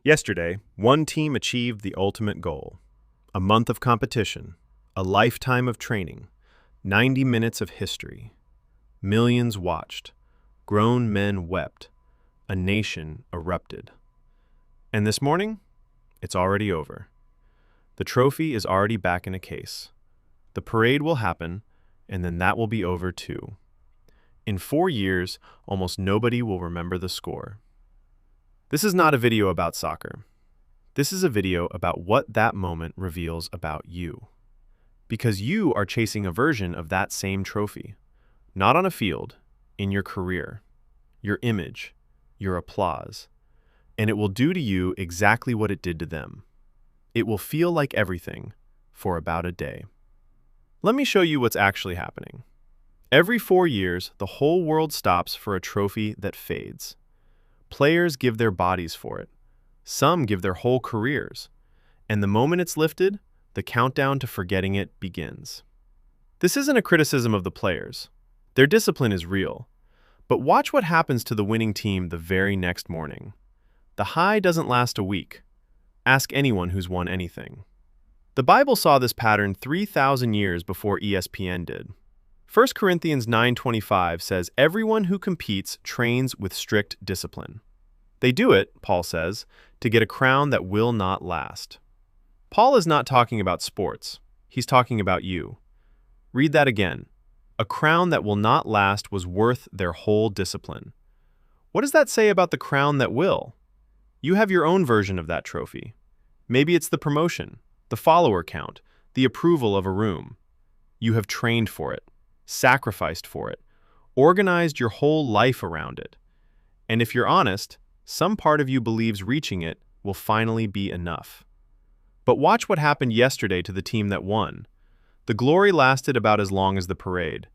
Yesterday, one team achieved the ultimate goal. A month of competition, a lifetime of training, 90 minutes of history. Millions watched, grown men wept, a nation erupted. And this morning, it's already over. The trophy is already back in a case. The parade will happen, and then that will be over too. In 4 years, almost nobody will remember the score. This is not a video about soccer. This is a video about what that moment reveals about you. Because you are chasing a version of that same trophy. Not on a field, in your career, your image, your applause. And it will do to you exactly what it did to them. It will feel like everything for about a day. Let me show you what's actually happening. Every 4 years, the whole world stops for a trophy that fades. Players give their bodies for it. Some give their whole careers. And the moment it's lifted, the countdown to forgetting it begins. This isn't a criticism of the players. Their discipline is real. But watch what happens to the winning team the very next morning. The high doesn't last a week. Ask anyone who's won anything. The Bible saw this pattern 3,000 years before ESPN did. 1 Corinthians 9:25 says, "Everyone who competes trains with strict discipline." They do it, Paul says, to get a crown that will not last. Paul is not talking about sports. He's talking about you. Read that again. A crown that will not last was worth their whole discipline. What does that say about the crown that will? You have your own version of that trophy. Maybe it's the promotion, the follower count, the approval of a room. You have trained for it, sacrificed for it, organized your whole life around it. And if you're honest, some part of you believes reaching it will finally be enough. But watch what happened yesterday to the team that won. The glory lasted about as long as the parade.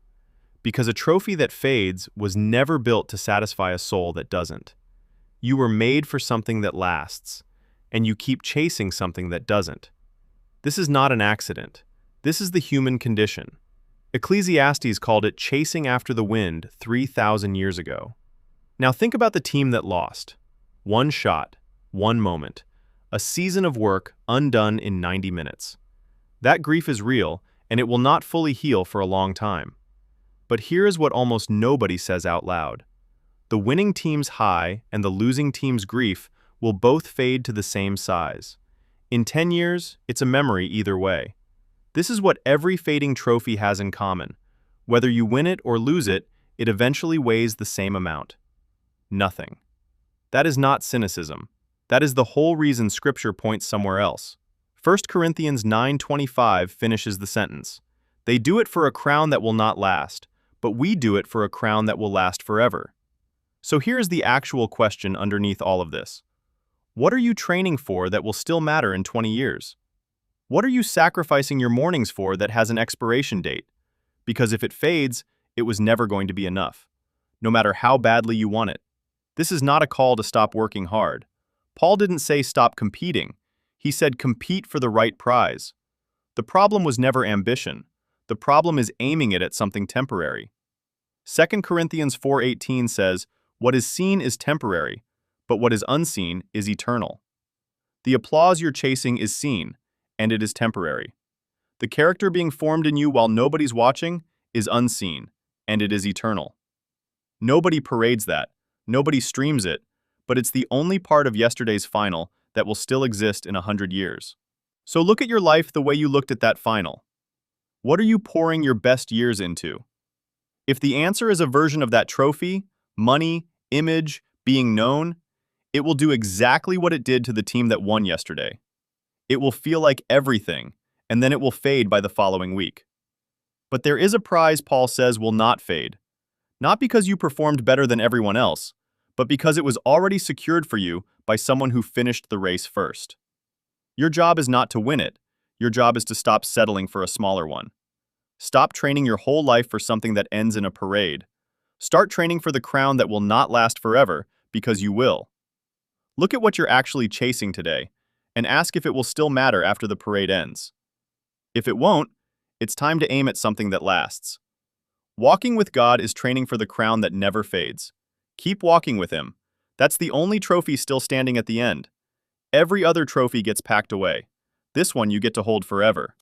Because a trophy that fades was never built to satisfy a soul that doesn't. You were made for something that lasts, and you keep chasing something that doesn't. This is not an accident. This is the human condition. Ecclesiastes called it chasing after the wind 3,000 years ago. Now think about the team that lost. One shot, one moment, a season of work undone in 90 minutes. That grief is real, and it will not fully heal for a long time. But here is what almost nobody says out loud. The winning team's high and the losing team's grief will both fade to the same size. In 10 years, it's a memory either way. This is what every fading trophy has in common. Whether you win it or lose it, it eventually weighs the same amount. Nothing. That is not cynicism. That is the whole reason Scripture points somewhere else. 1 Corinthians 9:25 finishes the sentence. They do it for a crown that will not last, but we do it for a crown that will last forever. So here's the actual question underneath all of this. What are you training for that will still matter in 20 years? What are you sacrificing your mornings for that has an expiration date? Because if it fades, it was never going to be enough, no matter how badly you want it. This is not a call to stop working hard. Paul didn't say stop competing. He said compete for the right prize. The problem was never ambition. The problem is aiming it at something temporary. 2 Corinthians 4:18 says, "What is seen is temporary, but what is unseen is eternal." The applause you're chasing is seen, and it is temporary. The character being formed in you while nobody's watching is unseen, and it is eternal. Nobody parades that, nobody streams it, but it's the only part of yesterday's final that will still exist in 100 years. So look at your life the way you looked at that final. What are you pouring your best years into? If the answer is a version of that trophy, money, image, being known, it will do exactly what it did to the team that won yesterday. It will feel like everything, and then it will fade by the following week. But there is a prize Paul says will not fade. Not because you performed better than everyone else, but because it was already secured for you by someone who finished the race first. Your job is not to win it. Your job is to stop settling for a smaller one. Stop training your whole life for something that ends in a parade. Start training for the crown that will not last forever, because you will. Look at what you're actually chasing today, and ask if it will still matter after the parade ends. If it won't, it's time to aim at something that lasts. Walking with God is training for the crown that never fades. Keep walking with Him. That's the only trophy still standing at the end. Every other trophy gets packed away. This one you get to hold forever.